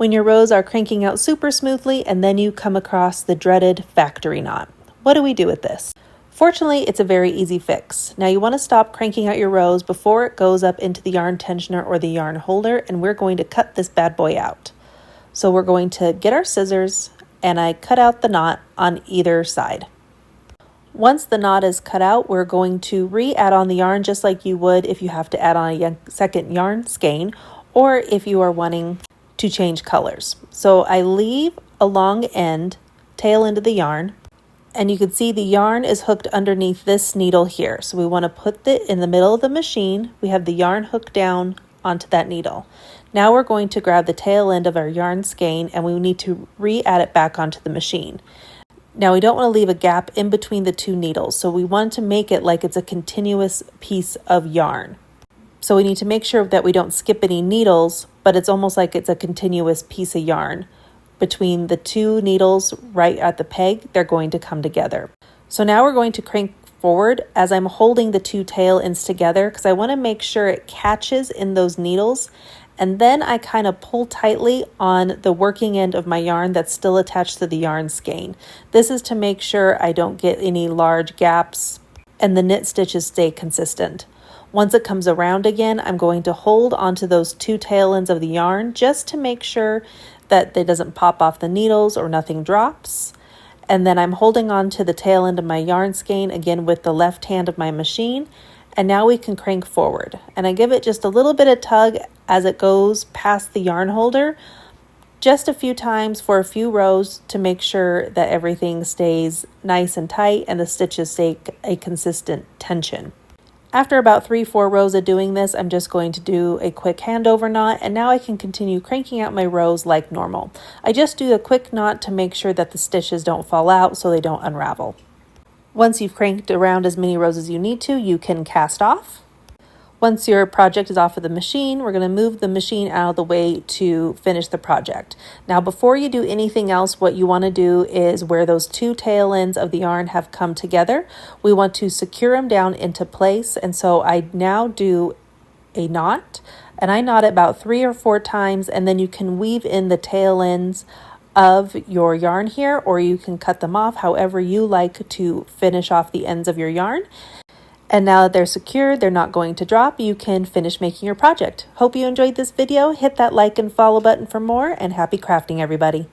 when your rows are cranking out super smoothly and then you come across the dreaded factory knot. What do we do with this? Fortunately, it's a very easy fix. Now you want to stop cranking out your rows before it goes up into the yarn tensioner or the yarn holder, and we're going to cut this bad boy out. So we're going to get our scissors, and I cut out the knot on either side. Once the knot is cut out, we're going to re-add on the yarn just like you would if you have to add on a second yarn skein, or if you are wanting to change colors. So I leave a long end, tail end of the yarn, and you can see the yarn is hooked underneath this needle here. So we want to put it in the middle of the machine. We have the yarn hooked down onto that needle. Now we're going to grab the tail end of our yarn skein and we need to re-add it back onto the machine. Now we don't want to leave a gap in between the two needles, so we want to make it like it's a continuous piece of yarn. So we need to make sure that we don't skip any needles, but it's almost like it's a continuous piece of yarn. Between the two needles right at the peg, they're going to come together. So now we're going to crank forward as I'm holding the two tail ends together because I want to make sure it catches in those needles. And then I kind of pull tightly on the working end of my yarn that's still attached to the yarn skein. This is to make sure I don't get any large gaps and the knit stitches stay consistent. Once it comes around again, I'm going to hold onto those two tail ends of the yarn just to make sure that it doesn't pop off the needles or nothing drops. And then I'm holding on to the tail end of my yarn skein again with the left hand of my machine. And now we can crank forward. And I give it just a little bit of tug as it goes past the yarn holder, just a few times for a few rows to make sure that everything stays nice and tight and the stitches stay a consistent tension. After about 3-4 rows of doing this, I'm just going to do a quick handover knot, and now I can continue cranking out my rows like normal. I just do a quick knot to make sure that the stitches don't fall out so they don't unravel. Once you've cranked around as many rows as you need to, you can cast off. Once your project is off of the machine, we're going to move the machine out of the way to finish the project. Now, before you do anything else, what you want to do is where those two tail ends of the yarn have come together, we want to secure them down into place. And so I now do a knot, and I knot it about 3 or 4 times, and then you can weave in the tail ends of your yarn here, or you can cut them off however you like to finish off the ends of your yarn. And now that they're secured, they're not going to drop, you can finish making your project. Hope you enjoyed this video. Hit that like and follow button for more, and happy crafting, everybody.